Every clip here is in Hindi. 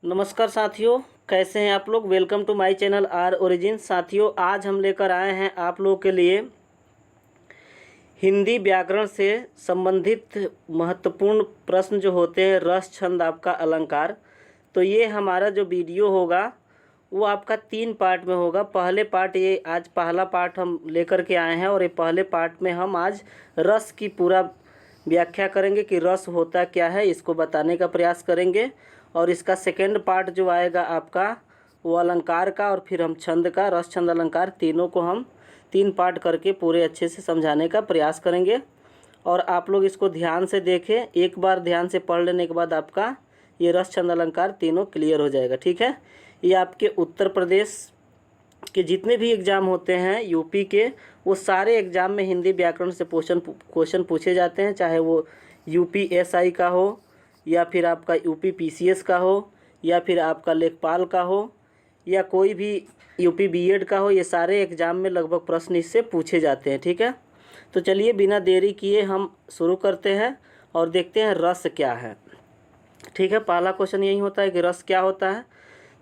नमस्कार साथियों, कैसे हैं आप लोग। Welcome to my channel R Origin. साथियों, आज हम लेकर आए हैं आप लोगों के लिए हिंदी व्याकरण से संबंधित महत्वपूर्ण प्रश्न जो होते हैं, रस, छंद, आपका अलंकार। तो ये हमारा जो वीडियो होगा वो आपका 3 पार्ट में होगा। पहले पार्ट, ये आज पहला पार्ट हम लेकर के आए हैं और ये पहले पार्ट में हम आज रस की पूरा व्याख्या करेंगे कि रस होता क्या है, इसको बताने का प्रयास करेंगे। और इसका सेकेंड पार्ट जो आएगा आपका वो अलंकार का, और फिर हम छंद का, रस, छंद, अलंकार तीनों को हम 3 पार्ट करके पूरे अच्छे से समझाने का प्रयास करेंगे। और आप लोग इसको ध्यान से देखें, एक बार ध्यान से पढ़ लेने के बाद आपका ये रस, छंद, अलंकार तीनों क्लियर हो जाएगा। ठीक है, ये आपके उत्तर प्रदेश के जितने भी एग्ज़ाम होते हैं यूपी के, वो सारे एग्ज़ाम में हिंदी व्याकरण से क्वेश्चन पूछे जाते हैं, चाहे वो यूपी एसआई का हो, या फिर आपका यूपी पीसीएस का हो, या फिर आपका लेखपाल का हो, या कोई भी यूपी बीएड का हो। ये सारे एग्ज़ाम में लगभग प्रश्न इससे पूछे जाते हैं। ठीक है, तो चलिए बिना देरी किए हम शुरू करते हैं और देखते हैं रस क्या है। ठीक है, पहला क्वेश्चन यही होता है कि रस क्या होता है।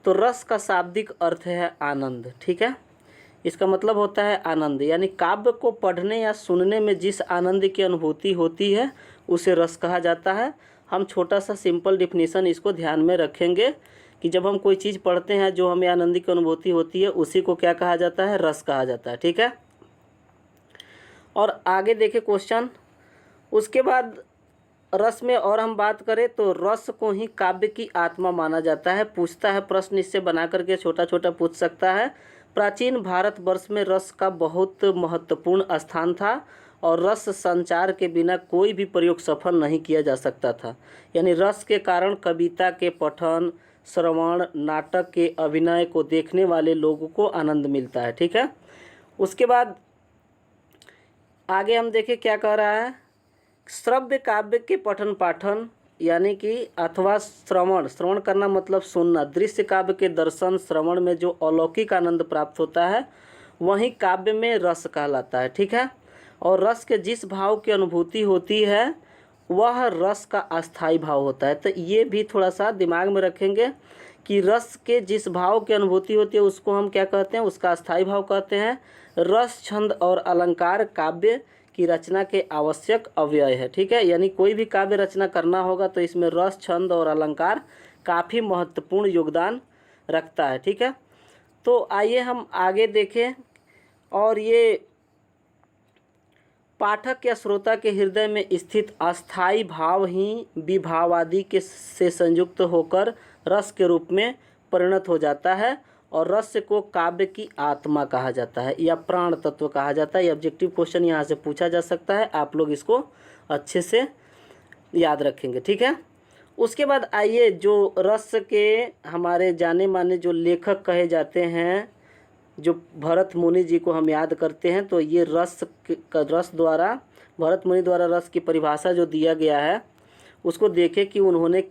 तो रस का शाब्दिक अर्थ है आनंद। ठीक है, इसका मतलब होता है आनंद, यानी काव्य को पढ़ने या सुनने में जिस आनंद की अनुभूति होती है उसे रस कहा जाता है। हम छोटा सा सिंपल डिफिनीसन इसको ध्यान में रखेंगे कि जब हम कोई चीज़ पढ़ते हैं जो हमें आनंद की अनुभूति होती है उसी को क्या कहा जाता है, रस कहा जाता है। ठीक है, और आगे देखें क्वेश्चन। उसके बाद रस में और हम बात करें तो रस को ही काव्य की आत्मा माना जाता है। पूछता है प्रश्न, इससे बना करके छोटा छोटा पूछ सकता है। प्राचीन भारतवर्ष में रस का बहुत महत्वपूर्ण स्थान था और रस संचार के बिना कोई भी प्रयोग सफल नहीं किया जा सकता था। यानी रस के कारण कविता के पठन, श्रवण, नाटक के अभिनय को देखने वाले लोगों को आनंद मिलता है। ठीक है, उसके बाद आगे हम देखें क्या कह रहा है। श्रव्य काव्य के पठन पाठन यानी कि अथवा श्रवण करना मतलब सुनना। दृश्य काव्य के दर्शन श्रवण में जो अलौकिक आनंद प्राप्त होता है वही काव्य में रस कहलाता है। ठीक है, और रस के जिस भाव की अनुभूति होती है वह रस का अस्थाई भाव होता है। तो ये भी थोड़ा सा दिमाग में रखेंगे कि रस के जिस भाव की अनुभूति होती है उसको हम क्या कहते हैं, उसका अस्थाई भाव कहते हैं। रस, छंद और अलंकार काव्य की रचना के आवश्यक अव्यय है। ठीक है, यानी कोई भी काव्य रचना करना होगा तो इसमें रस, छंद और अलंकार काफ़ी महत्वपूर्ण योगदान रखता है। ठीक है, तो आइए हम आगे देखें। और ये पाठक या श्रोता के हृदय में स्थित अस्थाई भाव ही विभावादि के से संयुक्त होकर रस के रूप में परिणत हो जाता है और रस को काव्य की आत्मा कहा जाता है या प्राण तत्व कहा जाता है। ये ऑब्जेक्टिव क्वेश्चन यहाँ से पूछा जा सकता है, आप लोग इसको अच्छे से याद रखेंगे। ठीक है, उसके बाद आइए जो रस के हमारे जाने माने जो लेखक कहे जाते हैं, जो भरत मुनि जी को हम याद करते हैं, तो ये रस द्वारा, भरत मुनि द्वारा रस की परिभाषा जो दिया गया है उसको देखें कि उन्होंने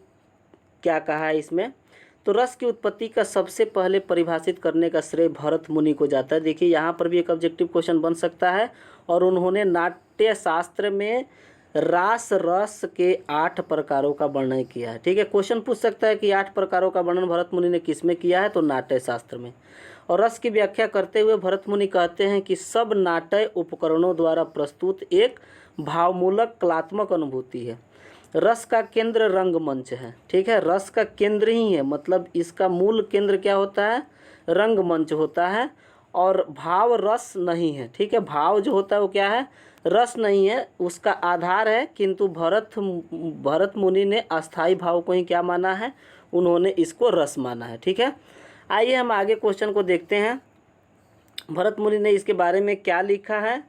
क्या कहा है इसमें। तो रस की उत्पत्ति का सबसे पहले परिभाषित करने का श्रेय भरत मुनि को जाता है। देखिए यहाँ पर भी एक ऑब्जेक्टिव क्वेश्चन बन सकता है। और उन्होंने नाट्य शास्त्र में रास रस के 8 प्रकारों का वर्णन किया है। ठीक है, क्वेश्चन पूछ सकता है कि 8 प्रकारों का वर्णन भरत मुनि ने किस में किया है, तो नाट्य शास्त्र में। और रस की व्याख्या करते हुए भरत मुनि कहते हैं कि सब नाट्य उपकरणों द्वारा प्रस्तुत एक भावमूलक कलात्मक अनुभूति है। रस का केंद्र रंगमंच है। ठीक है, रस का केंद्र ही है, मतलब इसका मूल केंद्र क्या होता है, रंगमंच होता है। और भाव रस नहीं है। ठीक है, भाव जो होता है वो क्या है, रस नहीं है, उसका आधार है। किंतु भरत मुनि ने अस्थाई भाव को ही क्या माना है, उन्होंने इसको रस माना है। ठीक है, आइए हम आगे क्वेश्चन को देखते हैं। भरत मुनि ने इसके बारे में क्या लिखा है।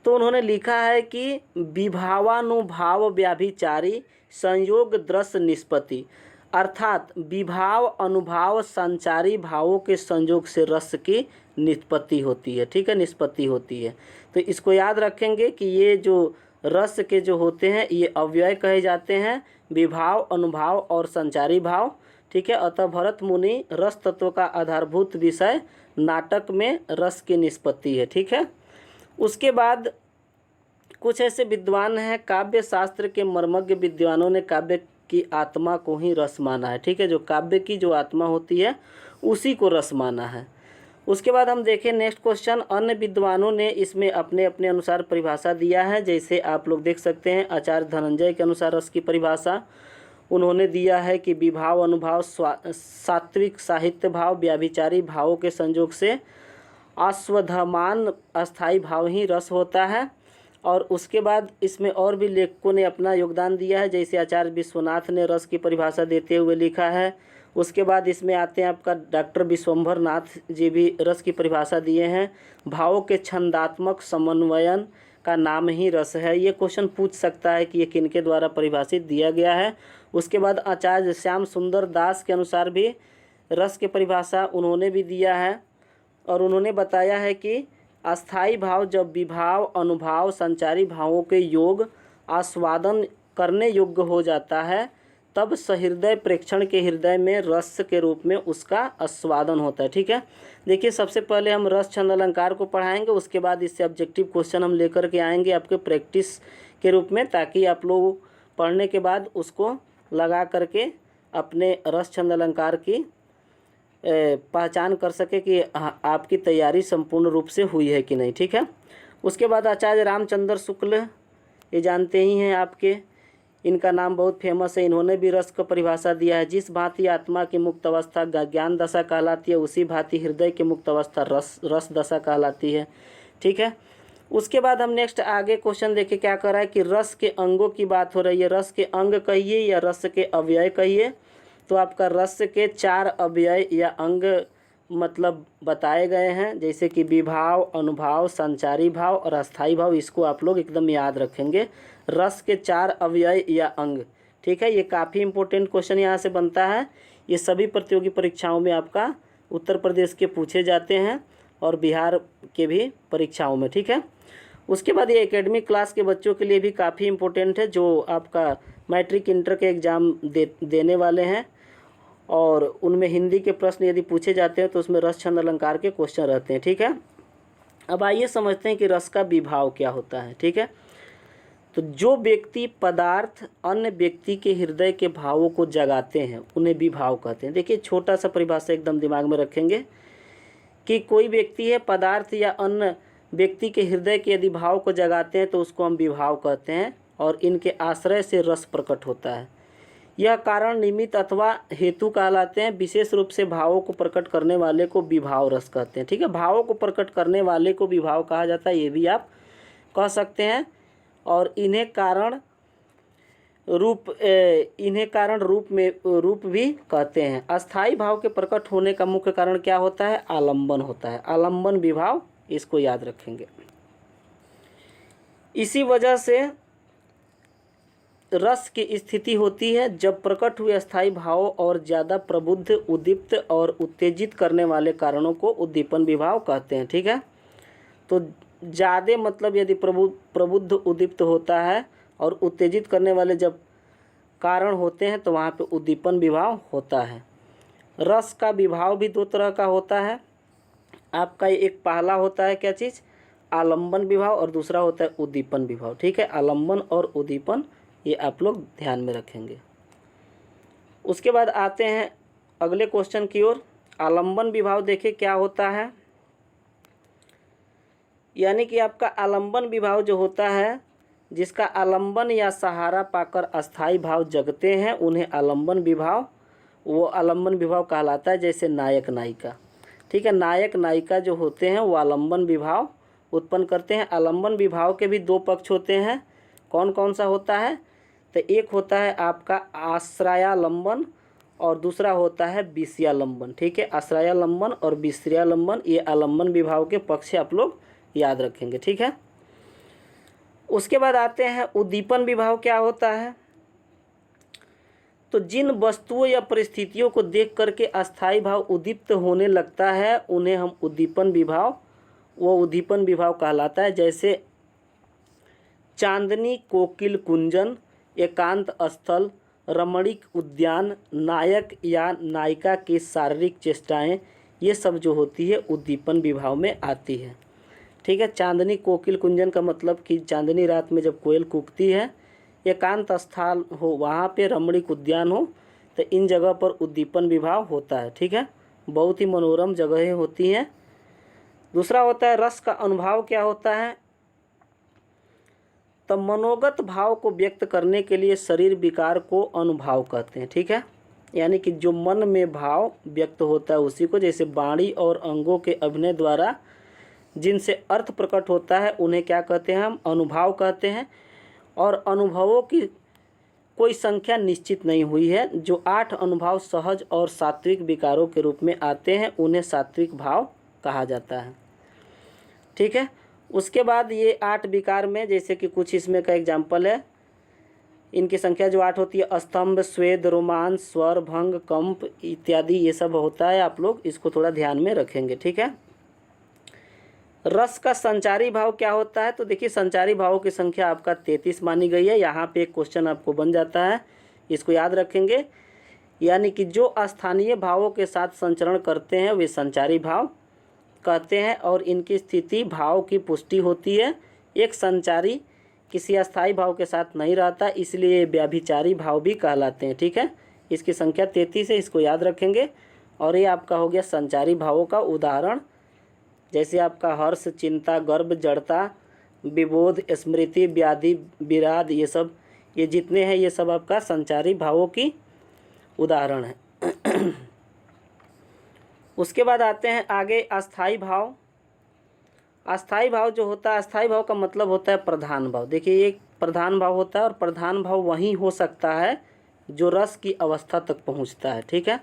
तो उन्होंने लिखा है कि विभावानुभाव व्याभिचारी संयोग दृश्य निष्पत्ति, अर्थात विभाव अनुभाव संचारी भावों के संयोग से रस की निष्पत्ति होती है। ठीक है, निष्पत्ति होती है। तो इसको याद रखेंगे कि ये जो रस के जो होते हैं ये अव्यय कहे जाते हैं, विभाव, अनुभाव और संचारी भाव। ठीक है, अतः भरत मुनि रस तत्व का आधारभूत विषय नाटक में रस की निष्पत्ति है। ठीक है, उसके बाद कुछ ऐसे विद्वान हैं, काव्य शास्त्र के मर्मज्ञ विद्वानों ने काव्य की आत्मा को ही रस माना है। ठीक है, जो काव्य की जो आत्मा होती है उसी को रस माना है। उसके बाद हम देखें नेक्स्ट क्वेश्चन। अन्य विद्वानों ने इसमें अपने अपने अनुसार परिभाषा दिया है। जैसे आप लोग देख सकते हैं आचार्य धनंजय के अनुसार रस की परिभाषा उन्होंने दिया है कि विभाव अनुभाव सात्विक साहित्य भाव व्याभिचारी भावों के संयोग से आस्वधमान अस्थाई भाव ही रस होता है। और उसके बाद इसमें और भी लेखकों ने अपना योगदान दिया है। जैसे आचार्य विश्वनाथ ने रस की परिभाषा देते हुए लिखा है। उसके बाद इसमें आते हैं आपका डॉक्टर विश्वंभर नाथ जी भी रस की परिभाषा दिए हैं। भावों के छंदात्मक समन्वयन का नाम ही रस है। ये क्वेश्चन पूछ सकता है कि ये किनके द्वारा परिभाषित दिया गया है। उसके बाद आचार्य श्याम सुंदर दास के अनुसार भी रस की परिभाषा उन्होंने भी दिया है और उन्होंने बताया है कि अस्थाई भाव जब विभाव अनुभाव संचारी भावों के योग आस्वादन करने योग्य हो जाता है तब सहृदय प्रेक्षण के हृदय में रस के रूप में उसका आस्वादन होता है। ठीक है, देखिए सबसे पहले हम रस छंद अलंकार को पढ़ाएंगे, उसके बाद इससे ऑब्जेक्टिव क्वेश्चन हम लेकर के आएंगे आपके प्रैक्टिस के रूप में, ताकि आप लोग पढ़ने के बाद उसको लगा करके अपने रस छंद अलंकार की पहचान कर सके कि आपकी तैयारी संपूर्ण रूप से हुई है कि नहीं। ठीक है, उसके बाद आचार्य रामचंद्र शुक्ल, ये जानते ही हैं आपके, इनका नाम बहुत फेमस है। इन्होंने भी रस को परिभाषा दिया है। जिस भांति आत्मा की मुक्त अवस्था ज्ञान दशा कहलाती है उसी भांति हृदय की मुक्त अवस्था रस दशा कहलाती है। ठीक है, उसके बाद हम नेक्स्ट आगे क्वेश्चन देखें क्या कर रहा है कि रस के अंगों की बात हो रही है। रस के अंग कहिए या रस के अव्यय कहिए, तो आपका रस के 4 अव्यय या अंग मतलब बताए गए हैं। जैसे कि विभाव अनुभाव संचारी भाव और अस्थाई भाव, इसको आप लोग एकदम याद रखेंगे। रस के 4 अव्यय या अंग। ठीक है, ये काफ़ी इंपॉर्टेंट क्वेश्चन यहाँ से बनता है। ये सभी प्रतियोगी परीक्षाओं में आपका उत्तर प्रदेश के पूछे जाते हैं और बिहार के भी परीक्षाओं में। ठीक है, उसके बाद ये एकेडमिक क्लास के बच्चों के लिए भी काफ़ी इम्पोर्टेंट है, जो आपका मैट्रिक इंटर के एग्ज़ाम देने वाले हैं और उनमें हिंदी के प्रश्न यदि पूछे जाते हैं तो उसमें रस छंद अलंकार के क्वेश्चन रहते हैं। ठीक है, अब आइए समझते हैं कि रस का विभाव क्या होता है। ठीक है, तो जो व्यक्ति पदार्थ अन्य व्यक्ति के हृदय के भावों को जगाते हैं उन्हें विभाव कहते हैं। देखिए छोटा सा परिभाषा एकदम दिमाग में रखेंगे कि कोई व्यक्ति है पदार्थ या अन्य व्यक्ति के हृदय के यदि भाव को जगाते हैं तो उसको हम विभाव कहते हैं और इनके आश्रय से रस प्रकट होता है। यह कारण निमित्त अथवा हेतु कहलाते हैं। विशेष रूप से भावों को प्रकट करने वाले को विभाव रस कहते हैं। ठीक है, भावों को प्रकट करने वाले को विभाव कहा जाता है, ये भी आप कह सकते हैं। और इन्हें कारण रूप भी कहते हैं। अस्थाई भाव के प्रकट होने का मुख्य कारण क्या होता है? आलंबन होता है। आलंबन विभाव, इसको याद रखेंगे। इसी वजह से रस की स्थिति होती है जब प्रकट हुए अस्थाई भाव और ज़्यादा प्रबुद्ध उद्दीप्त और उत्तेजित करने वाले कारणों को उद्दीपन विभाव कहते हैं। ठीक है, तो ज़्यादा मतलब यदि प्रबुद्ध उद्दीप्त होता है और उत्तेजित करने वाले जब कारण होते हैं तो वहाँ पे उद्दीपन विभाव होता है। रस का विभाव भी 2 तरह का होता है आपका। एक पहला होता है क्या चीज़? आलंबन विभाव, और दूसरा होता है उद्दीपन विभाव। ठीक है, आलंबन और उद्दीपन ये आप लोग ध्यान में रखेंगे। उसके बाद आते हैं अगले क्वेश्चन की ओर। आलंबन विभाव देखिए क्या होता है, यानी कि आपका आलंबन विभाव जो होता है, जिसका आलंबन या सहारा पाकर अस्थाई भाव जगते हैं उन्हें आलंबन विभाव, वो आलंबन विभाव कहलाता है। जैसे नायक नायिका। ठीक है, नायक नायिका जो होते हैं वो आलंबन विभाव उत्पन्न करते हैं। आलंबन विभाव के भी 2 पक्ष होते हैं। कौन कौन सा होता है? तो एक होता है आपका आश्रयालंबन और दूसरा होता है विषयालंबन। ठीक है, आश्रयालंबन और विषयालंबन ये आलंबन विभाव के पक्ष आप लोग याद रखेंगे। ठीक है, उसके बाद आते हैं उद्दीपन विभाव क्या होता है। तो जिन वस्तुओं या परिस्थितियों को देख करके अस्थाई भाव उद्दीप्त होने लगता है उन्हें हम उद्दीपन विभाव, वो उद्दीपन विभाव कहलाता है। जैसे चांदनी कोकिल कुंजन, एकांत स्थल, रमणीक उद्यान, नायक या नायिका की शारीरिक चेष्टाएं, ये सब जो होती है उद्दीपन विभाव में आती है। ठीक है, चांदनी कोकिल कुंजन का मतलब कि चांदनी रात में जब कोयल कूकती है एकांत स्थल हो, वहाँ पे रमणीक उद्यान हो, तो इन जगह पर उद्दीपन विभाव होता है। ठीक है, बहुत ही मनोरम जगहें होती हैं। दूसरा होता है रस का अनुभव क्या होता है, तो मनोगत भाव को व्यक्त करने के लिए शरीर विकार को अनुभाव कहते हैं। ठीक है, यानी कि जो मन में भाव व्यक्त होता है उसी को, जैसे वाणी और अंगों के अभिनय द्वारा जिनसे अर्थ प्रकट होता है उन्हें क्या कहते हैं, हम अनुभाव कहते हैं। और अनुभवों की कोई संख्या निश्चित नहीं हुई है। जो 8 अनुभव सहज और सात्विक विकारों के रूप में आते हैं उन्हें सात्विक भाव कहा जाता है। ठीक है, उसके बाद ये 8 विकार में जैसे कि कुछ इसमें का एग्जाम्पल है, इनकी संख्या जो 8 होती है, स्तंभ, स्वेद, रोमांच, स्वर, भंग, कंप इत्यादि, ये सब होता है। आप लोग इसको थोड़ा ध्यान में रखेंगे। ठीक है, रस का संचारी भाव क्या होता है, तो देखिए संचारी भावों की संख्या आपका 33 मानी गई है। यहाँ पे एक क्वेश्चन आपको बन जाता है, इसको याद रखेंगे। यानी कि जो स्थानीय भावों के साथ संचरण करते हैं वे संचारी भाव कहते हैं और इनकी स्थिति भाव की पुष्टि होती है। एक संचारी किसी अस्थायी भाव के साथ नहीं रहता, इसलिए व्याभिचारी भाव भी कहलाते हैं। ठीक है, इसकी संख्या 33 है, इसको याद रखेंगे। और ये आपका हो गया संचारी भावों का उदाहरण, जैसे आपका हर्ष, चिंता, गर्व, जड़ता, विबोध, स्मृति, व्याधि, विराध, ये सब, ये जितने हैं ये सब आपका संचारी भावों की उदाहरण है। उसके बाद आते हैं आगे अस्थाई भाव। अस्थाई भाव जो होता है, अस्थाई भाव का मतलब होता है प्रधान भाव। देखिए एक प्रधान भाव होता है और प्रधान भाव वही हो सकता है जो रस की अवस्था तक पहुंचता है। ठीक है,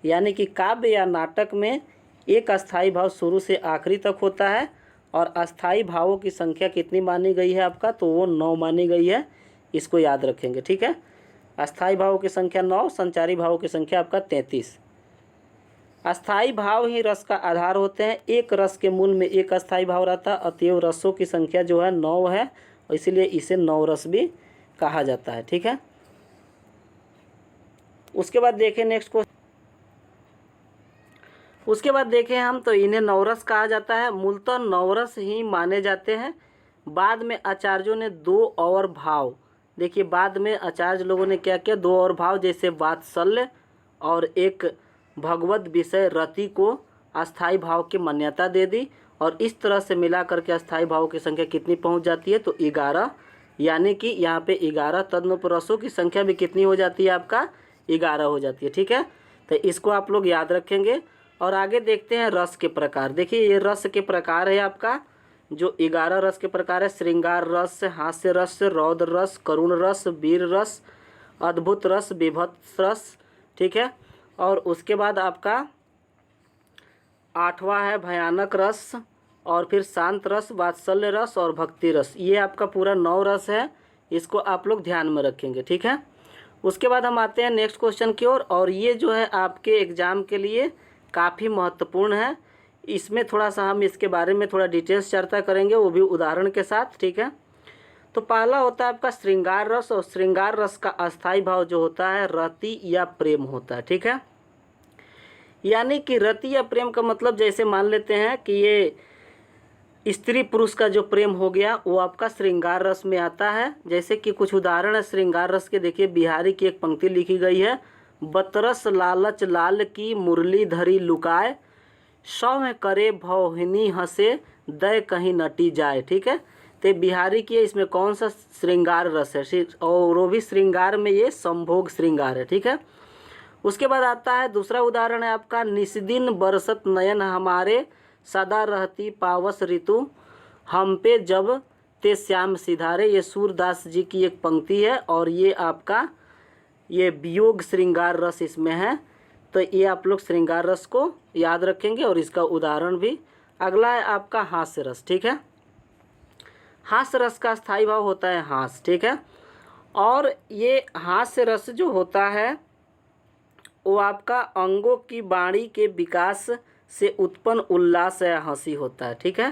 यानी कि काव्य या नाटक में एक अस्थाई भाव शुरू से आखिरी तक होता है। और अस्थाई भावों की संख्या कितनी मानी गई है आपका, तो वो 9 मानी गई है, इसको याद रखेंगे। ठीक है, अस्थाई भावों की संख्या 9, संचारी भावों की संख्या आपका 33। अस्थाई भाव ही रस का आधार होते हैं। एक रस के मूल में एक अस्थाई भाव रहता है, अतएव रसों की संख्या जो है 9 है, और इसीलिए इसे 9 रस भी कहा जाता है। ठीक है, उसके बाद देखें नेक्स्ट क्वेश्चन। उसके बाद देखें हम, तो इन्हें नवरस कहा जाता है। मूलतः नवरस ही माने जाते हैं। बाद में आचार्यों ने 2 और भाव, देखिए बाद में आचार्य लोगों ने क्या किया, 2 और भाव जैसे वात्सल्य और एक भगवत विषय रति को अस्थाई भाव की मान्यता दे दी। और इस तरह से मिला करके अस्थाई भाव की संख्या कितनी पहुंच जाती है, तो 11। यानी कि यहाँ पे 11 तदनुपरसों की संख्या भी कितनी हो जाती है आपका, 11 हो जाती है। ठीक है, तो इसको आप लोग याद रखेंगे। और आगे देखते हैं रस के प्रकार। देखिए ये रस के प्रकार है आपका, जो 11 रस के प्रकार है। श्रृंगार रस, हास्य रस, रौद्र रस, करुण रस, वीर रस, अद्भुत रस, विभत्स रस। ठीक है, और उसके बाद आपका 8वां है भयानक रस, और फिर शांत रस, वात्सल्य रस और भक्ति रस। ये आपका पूरा 9 रस है, इसको आप लोग ध्यान में रखेंगे। ठीक है, उसके बाद हम आते हैं नेक्स्ट क्वेश्चन की ओर। और ये जो है आपके एग्ज़ाम के लिए काफ़ी महत्वपूर्ण है। इसमें थोड़ा सा हम इसके बारे में थोड़ा डिटेल्स चर्चा करेंगे, वो भी उदाहरण के साथ। ठीक है, तो पहला होता है आपका श्रृंगार रस। और श्रृंगार रस का अस्थाई भाव जो होता है रति या प्रेम होता है। ठीक है, यानी कि रति या प्रेम का मतलब जैसे मान लेते हैं कि ये स्त्री पुरुष का जो प्रेम हो गया वो आपका श्रृंगार रस में आता है। जैसे कि कुछ उदाहरण है श्रृंगार रस के, देखिए बिहारी की एक पंक्ति लिखी गई है, बतरस लालच लाल की मुरली धरी लुकाए, सौ करे भौहिनी हंसे दय कहीं नटी जाए। ठीक है, तो बिहारी की इसमें कौन सा श्रृंगार रस है, और वो भी श्रृंगार में ये संभोग श्रृंगार है। ठीक है, उसके बाद आता है दूसरा उदाहरण है आपका, निस्दिन बरसत नयन हमारे, सदा रहती पावस ऋतु, हम पे जब ते श्याम सिधारे। ये सूरदास जी की एक पंक्ति है और ये आपका ये वियोग श्रृंगार रस इसमें है। तो ये आप लोग श्रृंगार रस को याद रखेंगे और इसका उदाहरण भी। अगला है आपका हास्य रस। ठीक है, हास्य रस का स्थायी भाव होता है हास। ठीक है, और ये हास्य रस जो होता है वो आपका अंगों की वाणी के विकास से उत्पन्न उल्लास या हंसी होता है। ठीक है,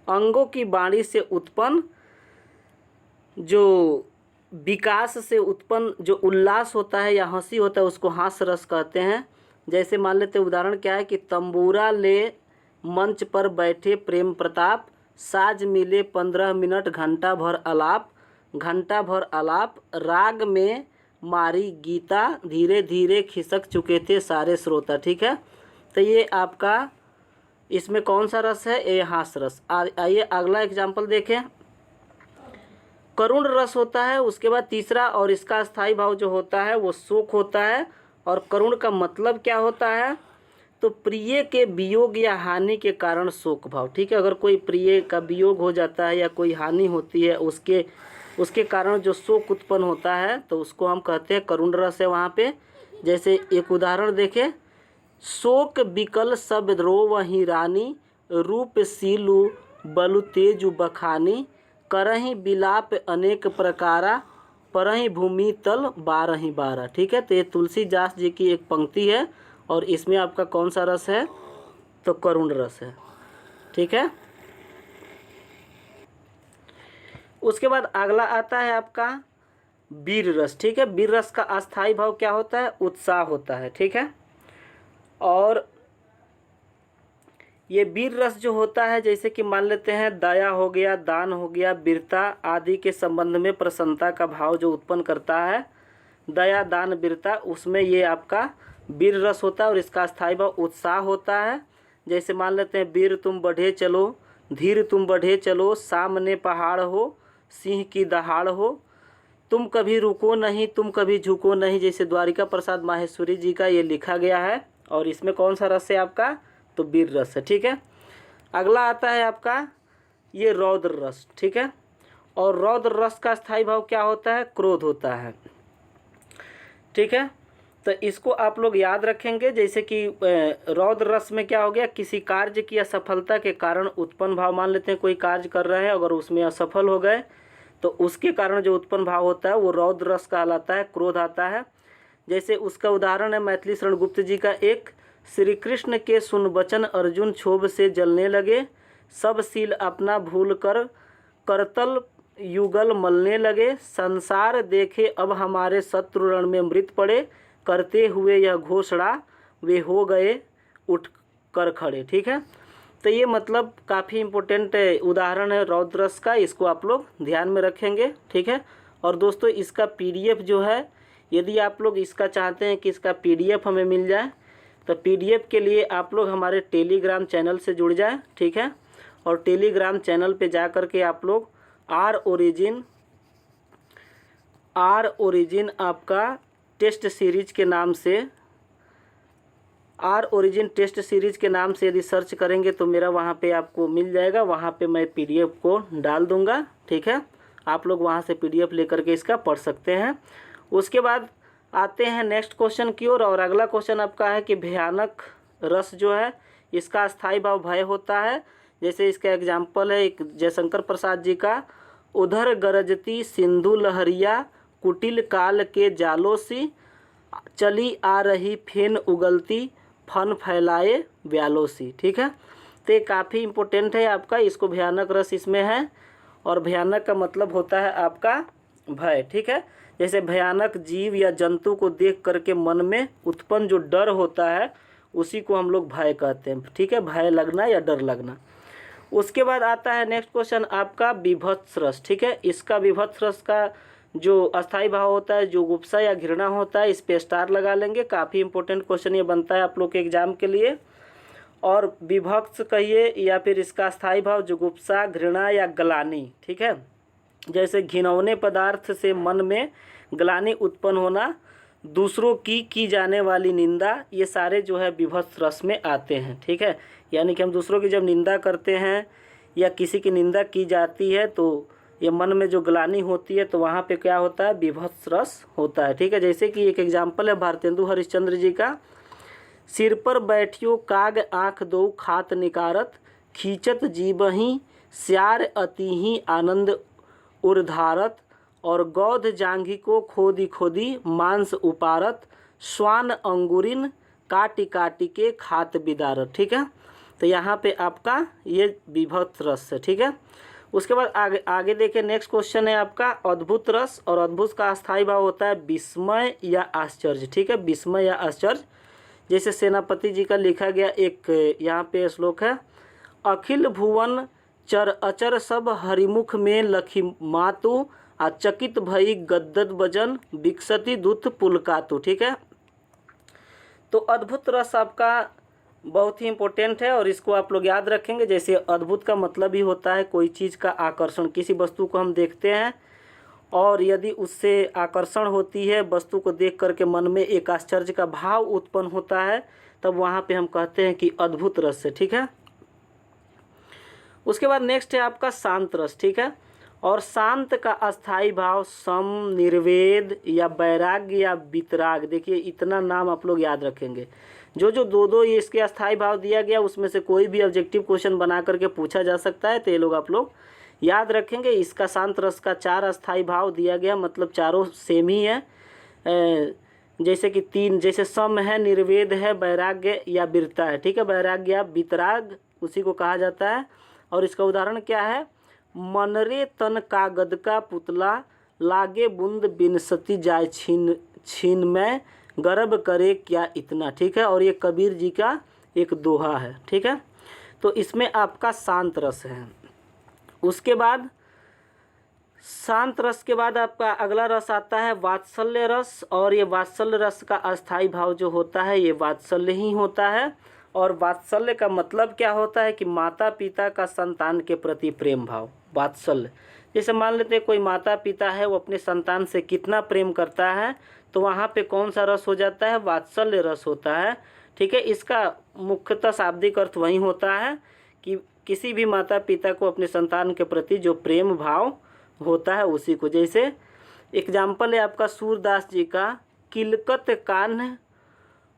अंगों की वाणी से उत्पन्न जो विकास से उत्पन्न जो उल्लास होता है या हंसी होता है उसको हास्य रस कहते हैं। जैसे मान लेते हैं उदाहरण क्या है कि तंबूरा ले मंच पर बैठे प्रेम प्रताप, साज मिले 15 मिनट घंटा भर आलाप, घंटा भर आलाप, राग में मारी गीता, धीरे धीरे खिसक चुके थे सारे श्रोता। ठीक है, तो ये आपका इसमें कौन सा रस है? ये हास रस। आइए अगला एग्जाम्पल देखें। करुण रस होता है, उसके बाद तीसरा, और इसका स्थायी भाव जो होता है वो शोक होता है। और करुण का मतलब क्या होता है? तो प्रिय के वियोग या हानि के कारण शोक भाव। ठीक है, अगर कोई प्रिय का वियोग हो जाता है या कोई हानि होती है उसके कारण जो शोक उत्पन्न होता है तो उसको हम कहते हैं करुण रस है वहाँ पे। जैसे एक उदाहरण देखें, शोक बिकल सब रोवहि रानी, रूप सीलु बलु तेजु बखानी, करहि बिलाप अनेक प्रकारा, परहि भूमि तल बारहि बारा। ठीक है, तो ये तुलसीदास जी की एक पंक्ति है और इसमें आपका कौन सा रस है? तो करुण रस है। ठीक है, उसके बाद अगला आता है आपका वीर रस। ठीक है, वीर रस का अस्थायी भाव क्या होता है? उत्साह होता है। ठीक है, और ये वीर रस जो होता है, जैसे कि मान लेते हैं दया हो गया, दान हो गया, वीरता आदि के संबंध में प्रसन्नता का भाव जो उत्पन्न करता है, दया दान वीरता, उसमें ये आपका वीर रस होता है और इसका स्थायी भाव उत्साह होता है। जैसे मान लेते हैं वीर तुम बढ़े चलो, धीर तुम बढ़े चलो, सामने पहाड़ हो, सिंह की दहाड़ हो, तुम कभी रुको नहीं, तुम कभी झुको नहीं, जैसे द्वारिका प्रसाद माहेश्वरी जी का ये लिखा गया है। और इसमें कौन सा रस है आपका? तो वीर रस है। ठीक है, अगला आता है आपका ये रौद्र रस। ठीक है, और रौद्र रस का स्थायी भाव क्या होता है? क्रोध होता है। ठीक है, तो इसको आप लोग याद रखेंगे। जैसे कि रौद्र रस में क्या हो गया? किसी कार्य की असफलता के कारण उत्पन्न भाव, मान लेते हैं कोई कार्य कर रहे हैं, अगर उसमें असफल हो गए तो उसके कारण जो उत्पन्न भाव होता है वो रौद्र रस कहलाता है, क्रोध आता है। जैसे उसका उदाहरण है मैथिली शरण गुप्त जी का एक, श्री कृष्ण के सुन वचन अर्जुन क्षोभ से जलने लगे, सब सील अपना भूल कर करतल युगल मलने लगे, संसार देखे अब हमारे शत्रु रण में मृत पड़े, करते हुए यह घोषणा वे हो गए उठ कर खड़े। ठीक है, तो ये मतलब काफ़ी इम्पोर्टेंट उदाहरण है रौद्र रस का, इसको आप लोग ध्यान में रखेंगे। ठीक है, और दोस्तों इसका PDF जो है, यदि आप लोग इसका चाहते हैं कि इसका PDF हमें मिल जाए तो PDF के लिए आप लोग हमारे टेलीग्राम चैनल से जुड़ जाए। ठीक है, और टेलीग्राम चैनल पे जा कर के आप लोग आर ओरिजिन आपका टेस्ट सीरीज के नाम से, आर ओरिजिन टेस्ट सीरीज के नाम से यदि सर्च करेंगे तो मेरा वहाँ पे आपको मिल जाएगा। वहाँ पे मैं PDF को डाल दूँगा। ठीक है, आप लोग वहाँ से PDF लेकर के इसका पढ़ सकते हैं। उसके बाद आते हैं नेक्स्ट क्वेश्चन की ओर, और अगला क्वेश्चन आपका है कि भयानक रस जो है इसका स्थायी भाव भय होता है। जैसे इसका एग्जाम्पल है एक जयशंकर प्रसाद जी का, उधर गरजती सिंधु लहरिया, कुटिल काल के जालों सी, चली आ रही फेन उगलती, फन फैलाए व्यालों सी। ठीक है, तो ये काफ़ी इम्पोर्टेंट है आपका, इसको भयानक रस इसमें है, और भयानक का मतलब होता है आपका भय। ठीक है, जैसे भयानक जीव या जंतु को देख करके मन में उत्पन्न जो डर होता है उसी को हम लोग भय कहते हैं। ठीक है, भय लगना या डर लगना। उसके बाद आता है नेक्स्ट क्वेश्चन आपका विभत्स रस। ठीक है, इसका विभत्स रस का जो अस्थायी भाव होता है, जो गुप्सा या घृणा होता है, इस पे स्टार लगा लेंगे। काफ़ी इंपॉर्टेंट क्वेश्चन ये बनता है आप लोग के एग्जाम के लिए। और विभत्स कहिए या फिर इसका स्थायी भाव जुगुप्सा, घृणा या ग्लानि। ठीक है, जैसे घिनौने पदार्थ से मन में ग्लानि उत्पन्न होना, दूसरों की जाने वाली निंदा, ये सारे जो है विभत्स रस में आते हैं। ठीक है, यानी कि हम दूसरों की जब निंदा करते हैं या किसी की निंदा की जाती है तो ये मन में जो ग्लानि होती है तो वहाँ पे क्या होता है? विभत्स रस होता है। ठीक है, जैसे कि एक एग्जाम्पल है भारतेंदु हरिश्चंद्र जी का, सिर पर बैठियो काग आँख दो खात निकारत, खींचत जीबही स्यार अतिही आनंद उर्धारत, और गौध जांघी को खोदी खोदी मांस उपारत, श्वान अंगुरिन काटी काटी के खात बिदारत। ठीक है, तो यहाँ पे आपका ये विभत्स रस है। ठीक है, उसके बाद आगे देखिए नेक्स्ट क्वेश्चन है आपका अद्भुत रस, और अद्भुत का अस्थायी भाव होता है विस्मय या आश्चर्य। ठीक है, विस्मय या आश्चर्य। जैसे सेनापति जी का लिखा गया एक यहाँ पे श्लोक है, अखिल भुवन चर अचर सब हरिमुख में लखी मातु, चकित भई गद्गद वजन विकसति दुत पुलकातु। ठीक है, तो अद्भुत रस आपका बहुत ही इम्पोर्टेंट है और इसको आप लोग याद रखेंगे। जैसे अद्भुत का मतलब ही होता है कोई चीज़ का आकर्षण, किसी वस्तु को हम देखते हैं और यदि उससे आकर्षण होती है, वस्तु को देख करके मन में एक आश्चर्य का भाव उत्पन्न होता है, तब वहाँ पे हम कहते हैं कि अद्भुत रस है। ठीक है, उसके बाद नेक्स्ट है आपका शांत रस। ठीक है, और शांत का अस्थाई भाव सम, निर्वेद या वैराग्य या वितराग। देखिए इतना नाम आप लोग याद रखेंगे। जो जो दो ये इसके अस्थाई भाव दिया गया उसमें से कोई भी ऑब्जेक्टिव क्वेश्चन बना करके पूछा जा सकता है, तो ये लोग आप लोग याद रखेंगे। इसका शांत रस का 4 अस्थाई भाव दिया गया, मतलब चारों सेम ही है। जैसे कि 3, जैसे सम है, निर्वेद है, वैराग्य या वीरता है। ठीक है, वैराग्य या वितराग उसी को कहा जाता है। और इसका उदाहरण क्या है, मनरे तन कागद का पुतला, लागे बूंद बिनसती जाय छीन छीन में, गर्व करे क्या इतना। ठीक है, और ये कबीर जी का एक दोहा है। ठीक है, तो इसमें आपका शांत रस है। उसके बाद शांत रस के बाद आपका अगला रस आता है वात्सल्य रस, और ये वात्सल्य रस का अस्थाई भाव जो होता है ये वात्सल्य ही होता है। और वात्सल्य का मतलब क्या होता है कि माता पिता का संतान के प्रति प्रेम भाव, वात्सल्य। जैसे मान लेते हैं कोई माता पिता है, वो अपने संतान से कितना प्रेम करता है, तो वहाँ पे कौन सा रस हो जाता है, वात्सल्य रस होता है। ठीक है, इसका मुख्यतः शाब्दिक अर्थ वही होता है कि किसी भी माता पिता को अपने संतान के प्रति जो प्रेम भाव होता है उसी को। जैसे एग्जाम्पल है आपका सूरदास जी का, किलकत कान्ह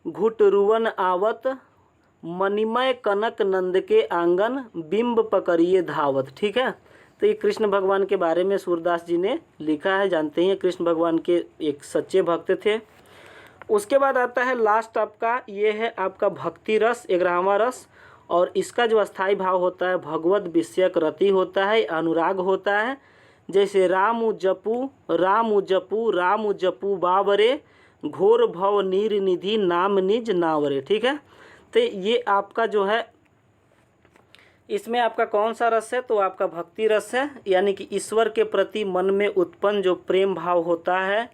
घुटरुवन आवत, मणिमय कनक नंद के आंगन, बिंब पकड़िए धावत। ठीक है, तो ये कृष्ण भगवान के बारे में सूरदास जी ने लिखा है। जानते हैं कृष्ण भगवान के एक सच्चे भक्त थे। उसके बाद आता है लास्ट आपका, ये है आपका भक्ति रस, 11वां रस। और इसका जो अस्थाई भाव होता है भगवत विषयक रति होता है, अनुराग होता है। जैसे राम जपू राम जपू राम जपू बावरे, घोर भव नीर निधि नाम निज नावरे। ठीक है, तो ये आपका जो है इसमें आपका कौन सा रस है, तो आपका भक्ति रस है, यानी कि ईश्वर के प्रति मन में उत्पन्न जो प्रेम भाव होता है।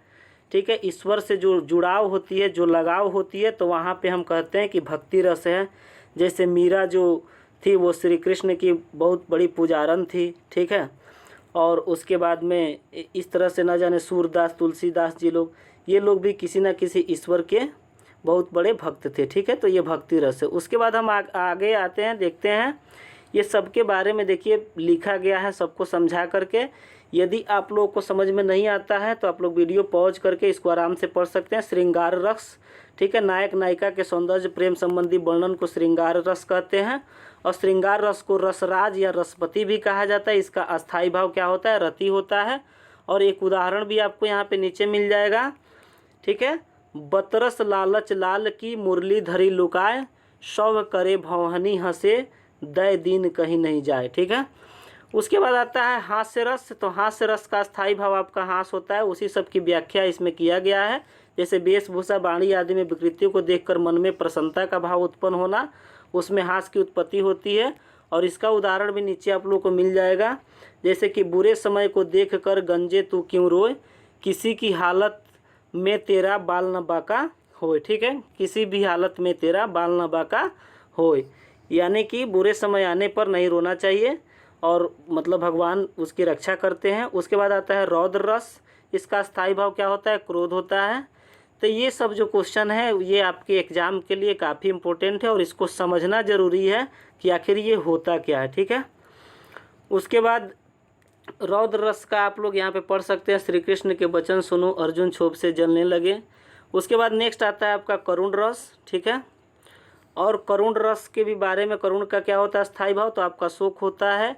ठीक है, ईश्वर से जो जुड़ाव होती है, जो लगाव होती है, तो वहाँ पे हम कहते हैं कि भक्ति रस है। जैसे मीरा जो थी वो श्री कृष्ण की बहुत बड़ी पुजारन थी। ठीक है, और उसके बाद में इस तरह से न जाने सूरदास, तुलसीदास जी लोग, ये लोग भी किसी न किसी ईश्वर के बहुत बड़े भक्त थे। ठीक है, तो ये भक्ति रस है। उसके बाद हम आगे आते हैं, देखते हैं ये सब के बारे में। देखिए लिखा गया है सबको समझा करके। यदि आप लोगों को समझ में नहीं आता है तो आप लोग वीडियो पॉज करके इसको आराम से पढ़ सकते हैं। श्रृंगार रस, ठीक है, नायक नायिका के सौंदर्य प्रेम संबंधी वर्णन को श्रृंगार रस कहते हैं। और श्रृंगार रस को रसराज या रसपति भी कहा जाता है। इसका अस्थाई भाव क्या होता है, रति होता है। और एक उदाहरण भी आपको यहाँ पे नीचे मिल जाएगा। ठीक है, बतरस लालच लाल की मुरली धरी लुकाए, शव करे भवहनी हंसे, दय दीन कहीं नहीं जाए। ठीक है, उसके बाद आता है हास्य रस। तो हास्य रस का स्थायी भाव आपका हास होता है, उसी सब की व्याख्या इसमें किया गया है। जैसे वेशभूषा, वाणी आदि में विकृतियों को देखकर मन में प्रसन्नता का भाव उत्पन्न होना, उसमें हास की उत्पत्ति होती है। और इसका उदाहरण भी नीचे आप लोगों को मिल जाएगा। जैसे कि बुरे समय को देख कर गंजे तू क्यों रोए, किसी की हालत में तेरा बाल न बाका होए। ठीक है, किसी भी हालत में तेरा बाल न बाका होए, यानी कि बुरे समय आने पर नहीं रोना चाहिए, और मतलब भगवान उसकी रक्षा करते हैं। उसके बाद आता है रौद्र रस। इसका स्थायी भाव क्या होता है, क्रोध होता है। तो ये सब जो क्वेश्चन है ये आपके एग्ज़ाम के लिए काफ़ी इम्पोर्टेंट है और इसको समझना ज़रूरी है कि आखिर ये होता क्या है। ठीक है, उसके बाद रौद्र रस का आप लोग यहाँ पे पढ़ सकते हैं, श्री कृष्ण के वचन सुनो अर्जुन क्षोभ से जलने लगे। उसके बाद नेक्स्ट आता है आपका करुण रस। ठीक है, और करुण रस के भी बारे में, करुण का क्या होता है स्थायी भाव, तो आपका शोक होता है।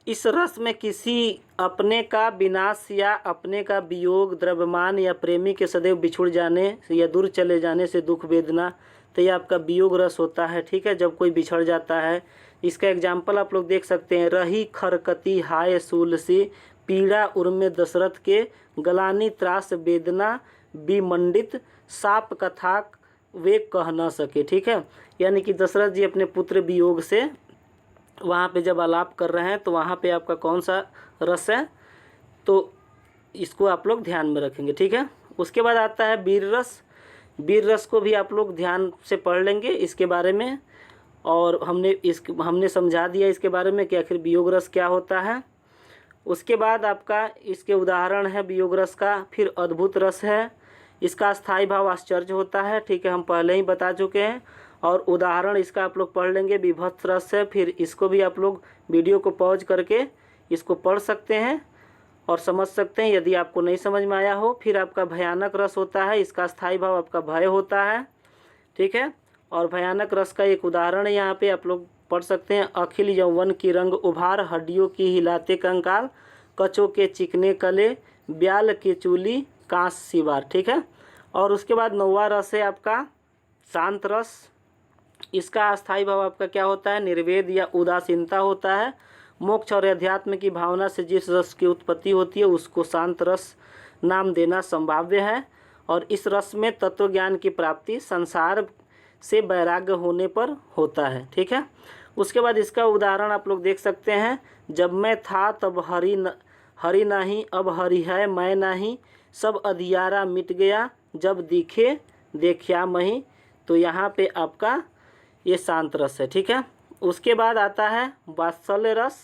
इस रस में किसी अपने का विनाश या अपने का वियोग, द्रव्यमान या प्रेमी के सदैव बिछुड़ जाने या दूर चले जाने से दुख वेदना, तो ये आपका वियोग रस होता है। ठीक है, जब कोई बिछड़ जाता है। इसका एग्जाम्पल आप लोग देख सकते हैं, रही खरकती हाय सूल सी, पीड़ा उर्मे दशरथ के, गलानी त्रास वेदना विमंडित, साप कथा वे कह न सके। ठीक है, यानी कि दशरथ जी अपने पुत्र वियोग से वहाँ पे जब आलाप कर रहे हैं तो वहाँ पे आपका कौन सा रस है, तो इसको आप लोग ध्यान में रखेंगे, ठीक है। उसके बाद आता है वीर रस। वीर रस को भी आप लोग ध्यान से पढ़ लेंगे इसके बारे में, और हमने समझा दिया इसके बारे में कि आखिर वियोग रस क्या होता है। उसके बाद आपका इसके उदाहरण है वियोग रस का। फिर अद्भुत रस है, इसका स्थायी भाव आश्चर्य होता है, ठीक है, हम पहले ही बता चुके हैं। और उदाहरण इसका आप लोग पढ़ लेंगे। विभत्स रस है, फिर इसको भी आप लोग वीडियो को पॉज करके इसको पढ़ सकते हैं और समझ सकते हैं यदि आपको नहीं समझ में आया हो। फिर आपका भयानक रस होता है, इसका स्थायी भाव आपका भय होता है, ठीक है। और भयानक रस का एक उदाहरण यहाँ पे आप लोग पढ़ सकते हैं। अखिल यौवन की रंग उभार, हड्डियों की हिलाते कंकाल, कचों के चिकने कले, ब्याल के चूली, कांस सिवार, ठीक है। और उसके बाद 9वां रस है आपका शांत रस। इसका अस्थायी भाव आपका क्या होता है? निर्वेद या उदासीनता होता है। मोक्ष और अध्यात्म की भावना से जिस रस की उत्पत्ति होती है उसको शांत रस नाम देना संभाव्य है। और इस रस में तत्व ज्ञान की प्राप्ति संसार से वैराग्य होने पर होता है, ठीक है। उसके बाद इसका उदाहरण आप लोग देख सकते हैं। जब मैं था तब हरि नहीं, अब हरि है मैं नहीं, सब अधियारा मिट गया, जब दिखे देखिया मही। तो यहाँ पे आपका ये शांत रस है, ठीक है। उसके बाद आता है वात्सल्य रस,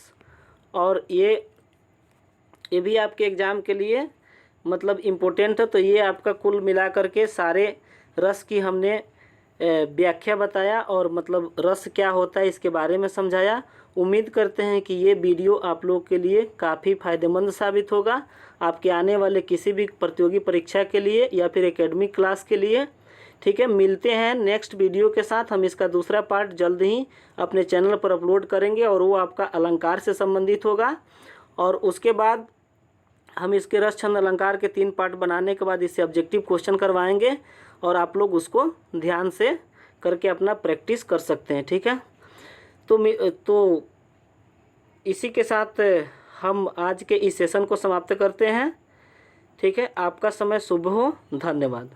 और ये भी आपके एग्ज़ाम के लिए मतलब इम्पोर्टेंट है। तो ये आपका कुल मिलाकर के सारे रस की हमने व्याख्या बताया और मतलब रस क्या होता है इसके बारे में समझाया। उम्मीद करते हैं कि ये वीडियो आप लोग के लिए काफ़ी फ़ायदेमंद साबित होगा आपके आने वाले किसी भी प्रतियोगी परीक्षा के लिए या फिर एकेडमिक क्लास के लिए, ठीक है। मिलते हैं नेक्स्ट वीडियो के साथ। हम इसका दूसरा पार्ट जल्द ही अपने चैनल पर अपलोड करेंगे और वो आपका अलंकार से संबंधित होगा। और उसके बाद हम इसके रस छंद अलंकार के 3 पार्ट बनाने के बाद इससे ऑब्जेक्टिव क्वेश्चन करवाएंगे और आप लोग उसको ध्यान से करके अपना प्रैक्टिस कर सकते हैं, ठीक है। तो इसी के साथ हम आज के इस सेशन को समाप्त करते हैं, ठीक है। आपका समय शुभ हो, धन्यवाद।